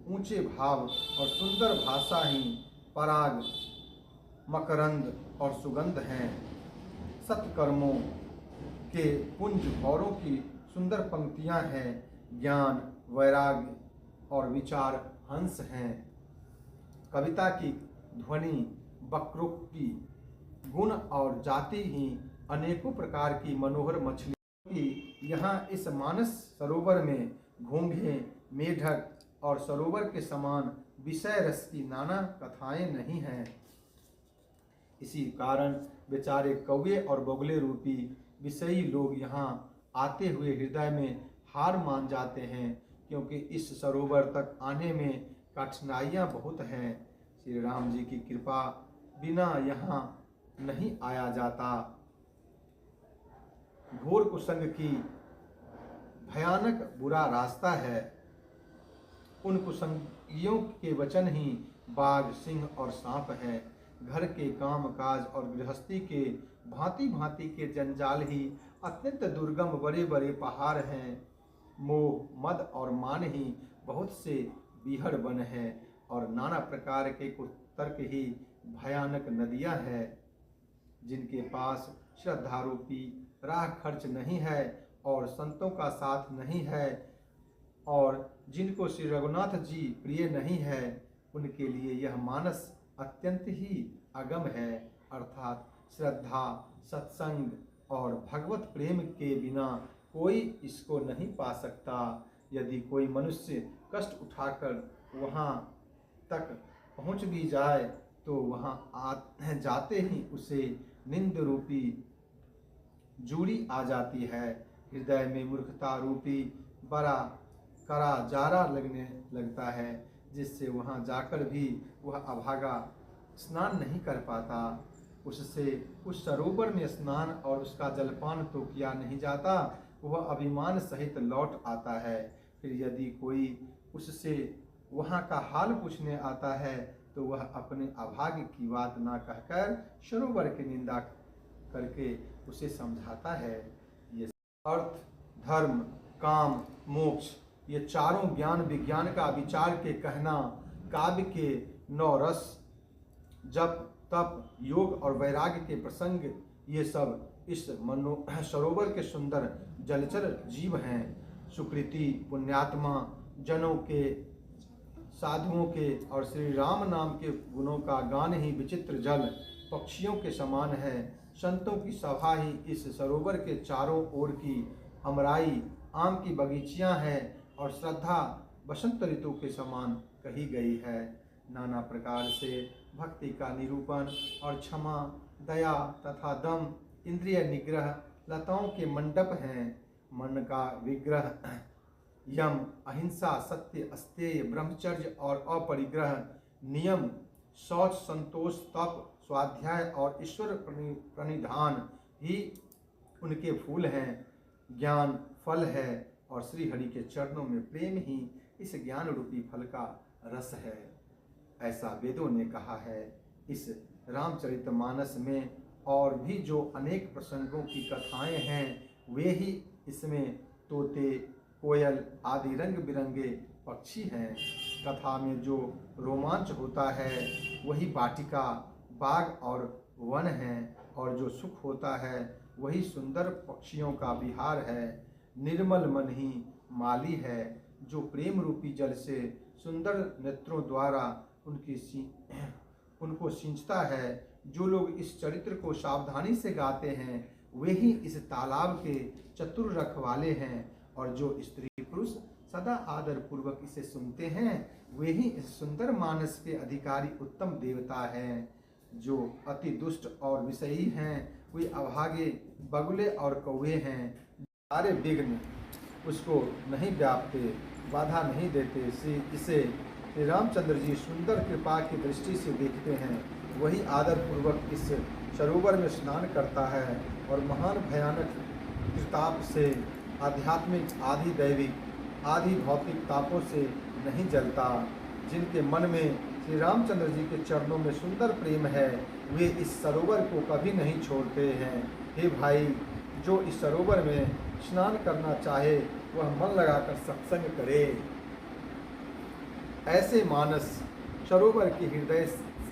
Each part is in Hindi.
ऊंचे भाव और सुंदर भाषा ही पराग, मकरंद और सुगंध हैं। सत्कर्मों के पुंज भौरों की सुंदर पंक्तियां हैं। ज्ञान, वैराग्य और विचार हंस हैं। कविता की ध्वनि, वक्रोक्ति, गुण और जाति ही अनेकों प्रकार की मनोहर मछलियों की यहाँ इस मानस सरोवर में घोंघे, मेढक और सरोवर के समान विषय रस की नाना कथाएं नहीं हैं। इसी कारण बेचारे कौवे और बगुले रूपी विषयी लोग यहाँ आते हुए हृदय में हार मान जाते हैं, क्योंकि इस सरोवर तक आने में कठिनाइयाँ बहुत हैं। श्री राम जी की कृपा बिना यहाँ नहीं आया जाता। घोर कुसंग की भयानक बुरा रास्ता है। उन कुसंगियों के वचन ही बाघ, सिंह और सांप है। घर के काम काज और गृहस्थी के भांति भांति के जंजाल ही अत्यंत दुर्गम बड़े बड़े पहाड़ हैं। मोह, मद और मान ही बहुत से बीहड़ बन है और नाना प्रकार के कुतर्क ही भयानक नदियां हैं। जिनके पास श्रद्धा रूपी राह खर्च नहीं है और संतों का साथ नहीं है और जिनको श्री रघुनाथ जी प्रिय नहीं है, उनके लिए यह मानस अत्यंत ही अगम है। अर्थात श्रद्धा, सत्संग और भगवत प्रेम के बिना कोई इसको नहीं पा सकता। यदि कोई मनुष्य कष्ट उठाकर वहाँ तक पहुँच भी जाए तो वहाँ जाते ही उसे निंद रूपी जूड़ी आ जाती है। हृदय में मूर्खता रूपी बड़ा करा जारा लगने लगता है, जिससे वहाँ जाकर भी वह अभागा स्नान नहीं कर पाता। उससे उस सरोवर में स्नान और उसका जलपान तो किया नहीं जाता, वह अभिमान सहित लौट आता है। फिर यदि कोई उससे वहाँ का हाल पूछने आता है तो वह अपने अभाग्य की बात ना कहकर सरोवर की निंदा करके उसे समझाता है। ये अर्थ, धर्म, काम, मोक्ष, ये चारों ज्ञान विज्ञान का विचार के कहना, काव्य के 9 रस, जप, तप, योग और वैराग्य के प्रसंग, ये सब इस सरोवर के सुंदर जलचर जीव हैं। सुकृति, पुण्यात्मा जनों के, साधुओं के और श्री राम नाम के गुणों का गान ही विचित्र जल पक्षियों के समान है। संतों की सभा ही इस सरोवर के चारों ओर की अमराई आम की बगीचियां हैं और श्रद्धा बसंत ऋतु के समान कही गई है। नाना प्रकार से भक्ति का निरूपण और क्षमा, दया तथा दम, इंद्रिय निग्रह लताओं के मंडप हैं। मन का विग्रह, यम, अहिंसा, सत्य, अस्तेय, ब्रह्मचर्य और अपरिग्रह, नियम, शौच, संतोष, तप, स्वाध्याय और ईश्वर प्रणिधान ही उनके फूल हैं। ज्ञान फल है और श्री हरि के चरणों में प्रेम ही इस ज्ञान रूपी फल का रस है, ऐसा वेदों ने कहा है। इस रामचरितमानस में और भी जो अनेक प्रसंगों की कथाएं हैं, वे ही इसमें तोते, कोयल आदि रंग बिरंगे पक्षी हैं। कथा में जो रोमांच होता है वही वाटिका, बाग और वन है, और जो सुख होता है वही सुंदर पक्षियों का विहार है। निर्मल मन ही माली है, जो प्रेम रूपी जल से सुंदर नेत्रों द्वारा उनको सींचता है। जो लोग इस चरित्र को सावधानी से गाते हैं वे ही इस तालाब के चतुर रखवाले हैं, और जो स्त्री पुरुष सदा आदर पूर्वक इसे सुनते हैं वे ही इस सुंदर मानस के अधिकारी उत्तम देवता हैं। जो अति दुष्ट और विषयी हैं वे अभागे बगुले और कौवे हैं। सारे विघ्न उसको नहीं व्यापते, बाधा नहीं देते। इसे श्री रामचंद्र जी सुंदर कृपा की दृष्टि से देखते हैं, वही आदर पूर्वक इस सरोवर में स्नान करता है और महान भयानक ताप से, आध्यात्मिक आदि दैविक आदि भौतिक तापों से नहीं जलता। जिनके मन में श्री रामचंद्र जी के चरणों में सुंदर प्रेम है वे इस सरोवर को कभी नहीं छोड़ते हैं। हे भाई, जो इस सरोवर में स्नान करना चाहे वह मन लगाकर सत्संग करे। ऐसे मानस सरोवर के हृदय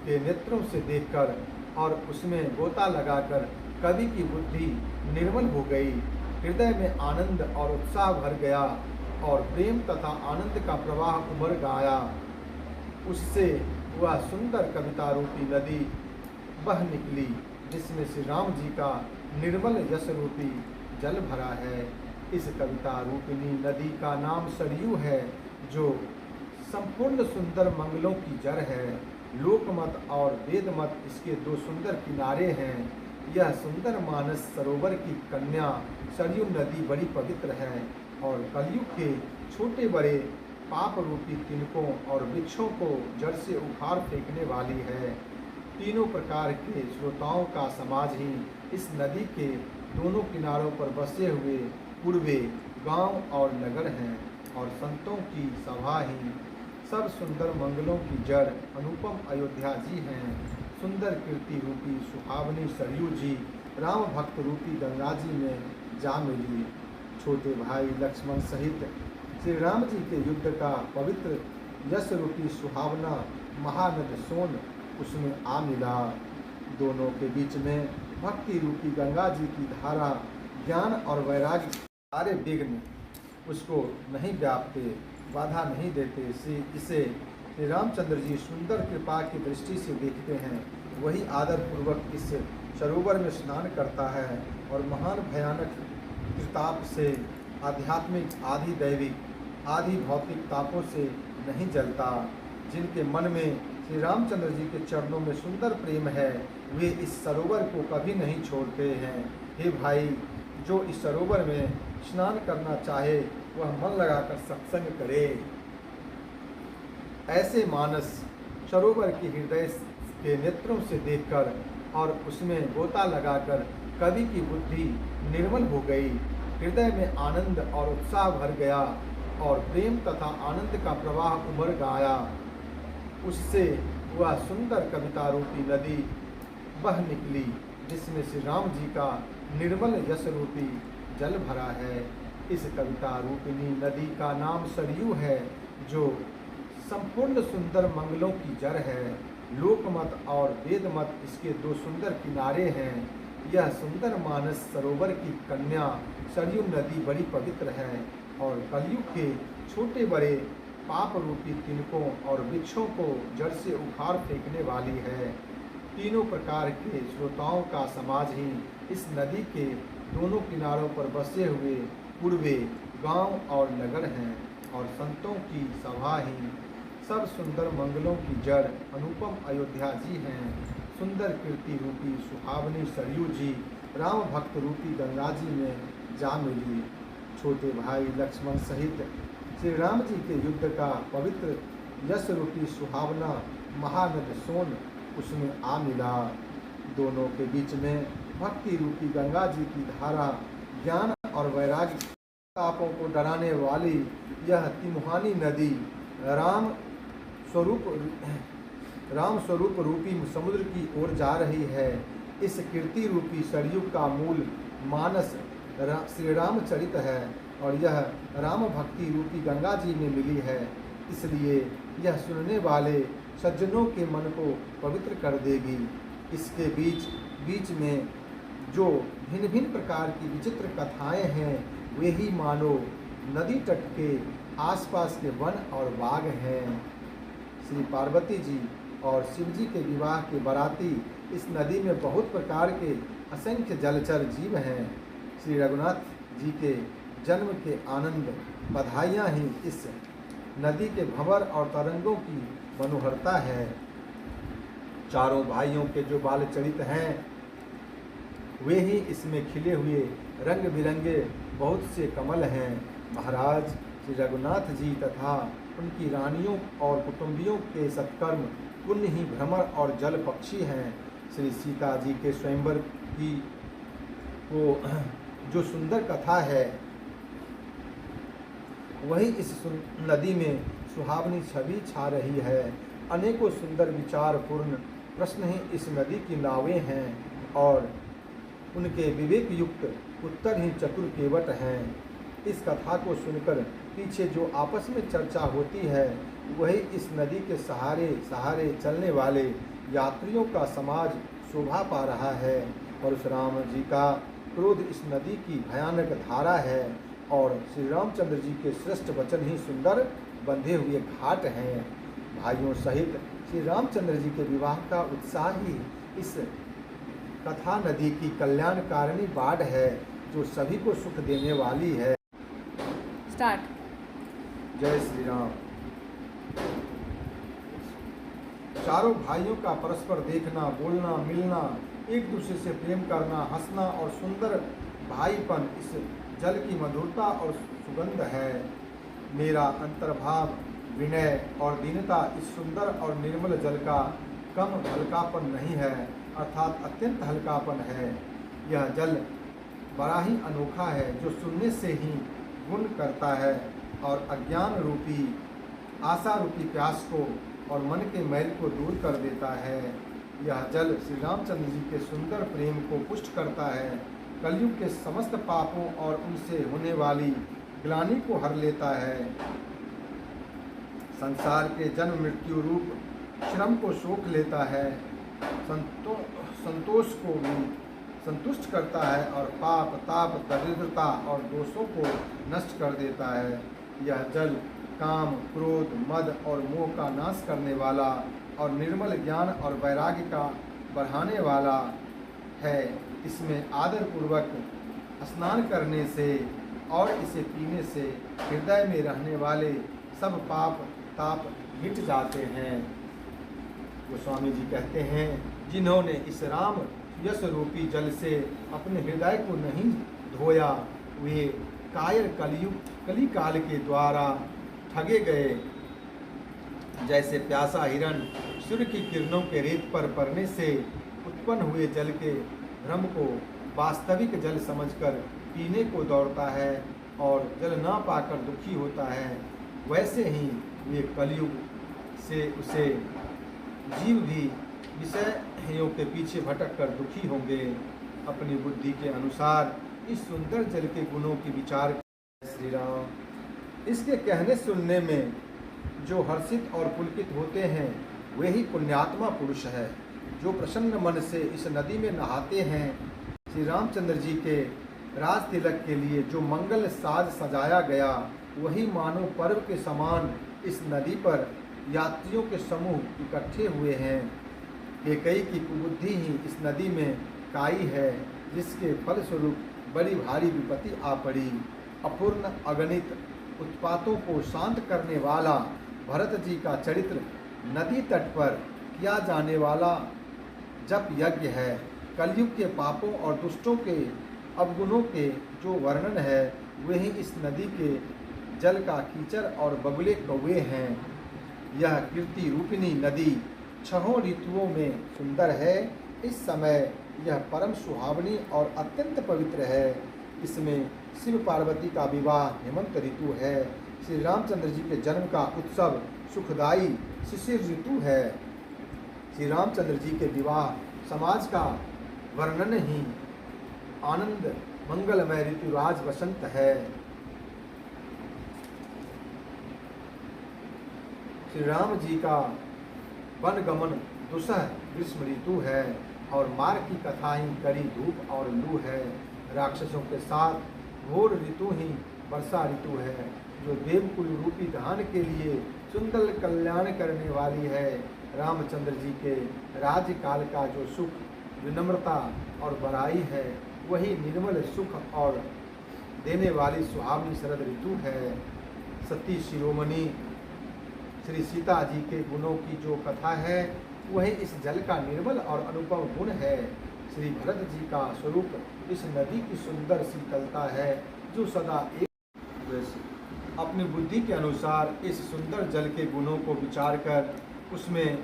के नेत्रों से देखकर और उसमें गोता लगाकर कवि की बुद्धि निर्मल हो गई। हृदय में आनंद और उत्साह भर गया और प्रेम तथा आनंद का प्रवाह उमड़ गया। उससे वह सुंदर कविता रूपी नदी बह निकली जिसमें श्री राम जी का निर्मल यश रूपी जल भरा है। इस कविता रूपिणी नदी का नाम सरयू है, जो संपूर्ण सुंदर मंगलों की जड़ है। लोकमत और वेदमत इसके दो सुंदर किनारे हैं। यह सुंदर मानस सरोवर की कन्या सरयू नदी बड़ी पवित्र है और कलयुग के छोटे बड़े पाप रूपी तिनकों और वृक्षों को जड़ से उखाड़ फेंकने वाली है। तीनों प्रकार के श्रोताओं का समाज ही इस नदी के दोनों किनारों पर बसे हुए पूर्वे गांव और नगर हैं और संतों की सभा ही सब सुंदर मंगलों की जड़ अनुपम अयोध्या जी हैं। सुंदर कीर्ति रूपी सुहावनी सरयू जी राम भक्त रूपी गंगा जी में जा मिली। छोटे भाई लक्ष्मण सहित श्री राम जी के युद्ध का पवित्र यश रूपी सुहावना महानद सोन उसमें आ मिला। दोनों के बीच में भक्ति रूपी गंगा जी की धारा ज्ञान और वैराग्य सारे विघ्न उसको नहीं व्यापते, बाधा नहीं देते। इसे श्री रामचंद्र जी सुंदर कृपा की दृष्टि से देखते हैं। वही आदर पूर्वक इस सरोवर में स्नान करता है और महान भयानक ताप से आध्यात्मिक आदि दैविक आदि भौतिक तापों से नहीं जलता। जिनके मन में श्री रामचंद्र जी के चरणों में सुंदर प्रेम है, वे इस सरोवर को कभी नहीं छोड़ते हैं। हे भाई, जो इस सरोवर में स्नान करना चाहे वह मन लगाकर सत्संग करे। ऐसे मानस सरोवर के हृदय के नेत्रों से देखकर और उसमें गोता लगाकर कवि की बुद्धि निर्मल हो गई। हृदय में आनंद और उत्साह भर गया और प्रेम तथा आनंद का प्रवाह उमड़ गया। उससे वह सुंदर कविता रूपी नदी बह निकली जिसमें श्री राम जी का निर्मल यश रूपी जल भरा है। इस कविता रूपिणी नदी का नाम सरयू है, जो संपूर्ण सुंदर मंगलों की जड़ है। लोकमत और वेदमत इसके दो सुंदर किनारे हैं। यह सुंदर मानस सरोवर की कन्या सरयू नदी बड़ी पवित्र है और कलयुग के छोटे बड़े पाप रूपी तिनकों और वृक्षों को जड़ से उखाड़ फेंकने वाली है। तीनों प्रकार के श्रोताओं का समाज ही इस नदी के दोनों किनारों पर बसे हुए पूर्वे गांव और नगर हैं और संतों की सभा ही सब सुंदर मंगलों की जड़ अनुपम अयोध्या जी हैं। सुंदर कीर्ति रूपी सुहावनी सरयू जी राम भक्त रूपी गंगा जी में जा मिली। छोटे भाई लक्ष्मण सहित श्री राम जी के युद्ध का पवित्र यश रूपी सुहावना महानद सोन उसमें आ मिला। दोनों के बीच में भक्ति रूपी गंगा जी की धारा ज्ञान और वैराग्य तापों को डराने वाली यह तिमुहानी नदी राम स्वरूप रूपी समुद्र की ओर जा रही है। इस कीर्ति रूपी सरयू का मूल मानस श्री राम चरित है और यह राम भक्ति रूपी गंगा जी में मिली है। इसलिए यह सुनने वाले सज्जनों के मन को पवित्र कर देगी। इसके बीच बीच में जो भिन्न भिन्न प्रकार की विचित्र कथाएं हैं, वे ही मानो नदी तट के आसपास के वन और बाग हैं। श्री पार्वती जी और शिव जी के विवाह के बाराती इस नदी में बहुत प्रकार के असंख्य जलचर जीव हैं। श्री रघुनाथ जी के जन्म के आनंद बधाइयाँ ही इस नदी के भंवर और तरंगों की मनोहरता है। चारों भाइयों के जो बाल चरित हैं, वे ही इसमें खिले हुए रंग बिरंगे बहुत से कमल हैं। महाराज श्री रघुनाथ जी तथा उनकी रानियों और कुटुंबियों के सत्कर्म पुण्य ही भ्रमर और जल पक्षी हैं। श्री सीता जी के स्वयंवर की वो जो सुंदर कथा है, वही इस नदी में सुहावनी छवि छा रही है। अनेकों सुंदर विचार पूर्ण प्रश्न ही इस नदी की नावें हैं और उनके विवेक युक्त उत्तर ही चतुर केवट हैं। इस कथा को सुनकर पीछे जो आपस में चर्चा होती है वही इस नदी के सहारे सहारे चलने वाले यात्रियों का समाज शोभा पा रहा है। परशुराम जी का क्रोध इस नदी की भयानक धारा है और श्री रामचंद्र जी के श्रेष्ठ वचन ही सुंदर बंधे हुए घाट हैं। भाइयों सहित श्री रामचंद्र जी के विवाह का उत्साह ही इस कथा नदी की कल्याणकारिणी बाढ़ है जो सभी को सुख देने वाली है। स्टार्ट। जय श्री राम। चारों भाइयों का परस्पर देखना, बोलना, मिलना, एक दूसरे से प्रेम करना, हंसना और सुंदर भाईपन इस जल की मधुरता और सुगंध है। मेरा अंतर्भाव, विनय और दीनता इस सुंदर और निर्मल जल का कम हल्कापन नहीं है, अर्थात अत्यंत हल्कापन है। यह जल बड़ा ही अनोखा है जो सुनने से ही गुण करता है और अज्ञान रूपी आशा रूपी प्यास को और मन के मैल को दूर कर देता है। यह जल श्री रामचंद्र जी के सुंदर प्रेम को पुष्ट करता है, कलयुग के समस्त पापों और उनसे होने वाली ग्लानि को हर लेता है, संसार के जन्म मृत्यु रूप श्रम को सोख लेता है, संतोष को भी संतुष्ट करता है और पाप, ताप, दरिद्रता और दोषों को नष्ट कर देता है। यह जल काम, क्रोध, मद और मोह का नाश करने वाला और निर्मल ज्ञान और वैराग्य का बढ़ाने वाला है। इसमें आदर पूर्वक स्नान करने से और इसे पीने से हृदय में रहने वाले सब पाप ताप मिट जाते हैं। गोस्वामी जी कहते हैं, जिन्होंने इस राम यश रूपी जल से अपने हृदय को नहीं धोया वे कायर कली काल के द्वारा ठगे गए। जैसे प्यासा हिरण सूर्य की किरणों के रेत पर पड़ने से उत्पन्न हुए जल के भ्रम को वास्तविक जल समझकर पीने को दौड़ता है और जल ना पाकर दुखी होता है, वैसे ही वे कलयुग से उसे जीव भी विषयों के पीछे भटक कर दुखी होंगे। अपनी बुद्धि के अनुसार इस सुंदर जल के गुणों की विचार श्री राम। इसके कहने सुनने में जो हर्षित और पुलकित होते हैं वे ही पुण्यात्मा पुरुष है। जो प्रसन्न मन से इस नदी में नहाते हैं, श्री रामचंद्र जी के राज तिलक के लिए जो मंगल साज सजाया गया वही मानो पर्व के समान इस नदी पर यात्रियों के समूह इकट्ठे हुए हैं। केकई की कुबुद्धि ही इस नदी में काई है, जिसके फलस्वरूप बड़ी भारी विपत्ति आ पड़ी। अपूर्ण अगणित उत्पातों को शांत करने वाला भरत जी का चरित्र नदी तट पर किया जाने वाला जप यज्ञ है। कलयुग के पापों और दुष्टों के अवगुणों के जो वर्णन है वही इस नदी के जल का कीचड़ और बगुले कौवे हैं। यह कीर्ति रूपिणी नदी छहों ऋतुओं में सुंदर है। इस समय यह परम सुहावनी और अत्यंत पवित्र है। इसमें शिव पार्वती का विवाह हेमंत ऋतु है। श्री रामचंद्र जी के जन्म का उत्सव सुखदायी शिशिर ऋतु है। श्री रामचंद्र जी के विवाह समाज का वर्णन ही आनंद मंगलमय ऋतुराज वसंत है। श्री राम जी का वन गमन दुसह ग्रीष्म ऋतु है और मार्ग की कथा ही करी धूप और लू है। राक्षसों के साथ घोर ऋतु ही वर्षा ऋतु है जो देवकुल रूपी धान के लिए सुंदर कल्याण करने वाली है। रामचंद्र जी के राज्य काल का जो सुख, विनम्रता और बड़ाई है वही निर्मल सुख और देने वाली सुहावनी शरद ऋतु है। सती शिरोमणि श्री सीता जी के गुणों की जो कथा है वही इस जल का निर्मल और अनुपम गुण है। श्री भरत जी का स्वरूप इस नदी की सुंदर शीतलता है जो सदा एक अपनी बुद्धि के अनुसार इस सुंदर जल के गुणों को विचार कर उसमें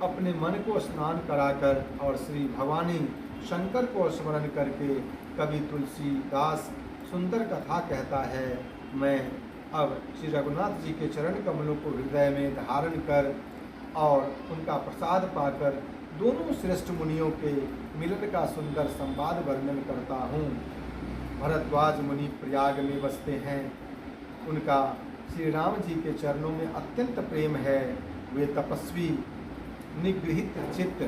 अपने मन को स्नान कराकर और श्री भवानी शंकर को स्मरण करके कवि तुलसीदास सुंदर कथा कहता है। मैं अब श्री रघुनाथ जी के चरण कमलों को हृदय में धारण कर और उनका प्रसाद पाकर दोनों श्रेष्ठ मुनियों के मिलन का सुंदर संवाद वर्णन करता हूँ। भरद्वाज मुनि प्रयाग में बसते हैं। उनका श्री राम जी के चरणों में अत्यंत प्रेम है। वे तपस्वी, निगृहित चित्त,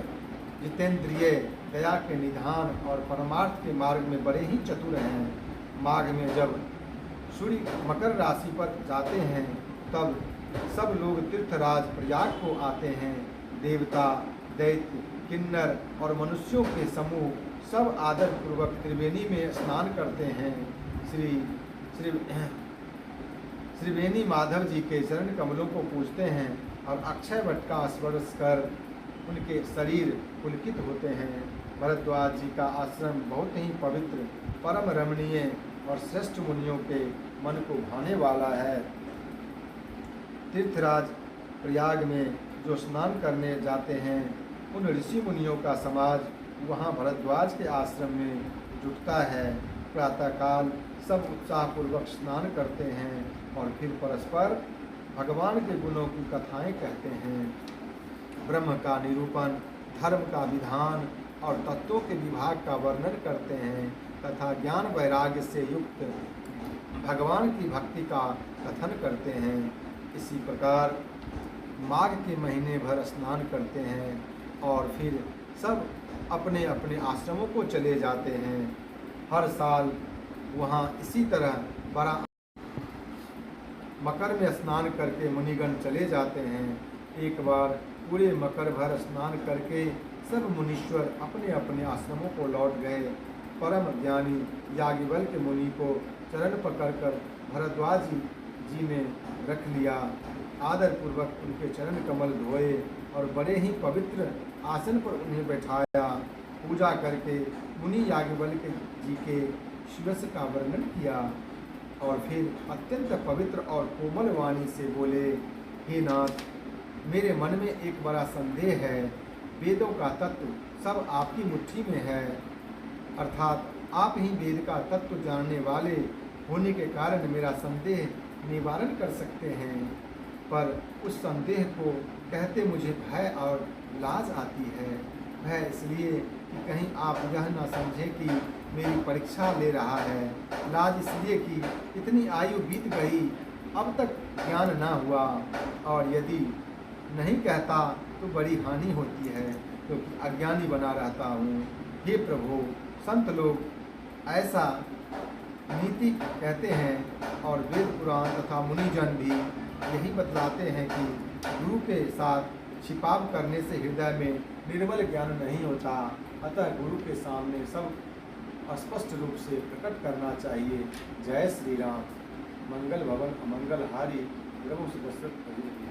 जितेंद्रिय, दया के निधान और परमार्थ के मार्ग में बड़े ही चतुर हैं। माघ में जब सूर्य मकर राशि पर जाते हैं तब सब लोग तीर्थराज प्रयाग को आते हैं। देवता, दैत्य, किन्नर और मनुष्यों के समूह सब आदर पूर्वक त्रिवेणी में स्नान करते हैं। श्रीवेणी माधव जी के चरण कमलों को पूजते हैं और अक्षय वट का स्पर्श कर उनके शरीर पुलकित होते हैं। भरद्वाज जी का आश्रम बहुत ही पवित्र, परम रमणीय और श्रेष्ठ मुनियों के मन को भाने वाला है। तीर्थराज प्रयाग में जो स्नान करने जाते हैं उन ऋषि मुनियों का समाज वहाँ भरद्वाज के आश्रम में जुटता है। प्रातःकाल सब उत्साहपूर्वक स्नान करते हैं और फिर परस्पर भगवान के गुणों की कथाएं कहते हैं। ब्रह्म का निरूपण, धर्म का विधान और तत्वों के विभाग का वर्णन करते हैं तथा ज्ञान वैराग्य से युक्त भगवान की भक्ति का कथन करते हैं। इसी प्रकार माघ के महीने भर स्नान करते हैं और फिर सब अपने अपने आश्रमों को चले जाते हैं। हर साल वहाँ इसी तरह बड़ा मकर में स्नान करके मुनिगण चले जाते हैं। एक बार पूरे मकर भर स्नान करके सब मुनीश्वर अपने अपने आश्रमों को लौट गए। परम ज्ञानी याज्ञवल्क्य मुनि को चरण पकड़कर भरद्वाज जी ने रख लिया। आदर पूर्वक उनके चरण कमल धोए और बड़े ही पवित्र आसन पर उन्हें बैठाया। पूजा करके मुनि याज्ञवल्क्य जी के शिवस का वर्णन किया और फिर अत्यंत पवित्र और कोमल वाणी से बोले, हे नाथ, मेरे मन में एक बड़ा संदेह है। वेदों का तत्व सब आपकी मुट्ठी में है, अर्थात आप ही वेद का तत्व जानने वाले होने के कारण मेरा संदेह निवारण कर सकते हैं। पर उस संदेह को कहते मुझे भय और लाज आती है। भय इसलिए कि कहीं आप यह न समझें कि मेरी परीक्षा ले रहा है। लाज इसलिए कि इतनी आयु बीत गई, अब तक ज्ञान न हुआ, और यदि नहीं कहता तो बड़ी हानि होती है क्योंकि अज्ञानी बना रहता हूँ। हे प्रभु, संत लोग ऐसा नीति कहते हैं और वेद पुराण तथा मुनिजन भी यही बतलाते हैं कि गुरु के साथ छिपाव करने से हृदय में निर्मल ज्ञान नहीं होता। अतः गुरु के सामने सब स्पष्ट रूप से प्रकट करना चाहिए। जय श्री राम। मंगल भवन अमंगल हारी। प्रभु से दशरथ।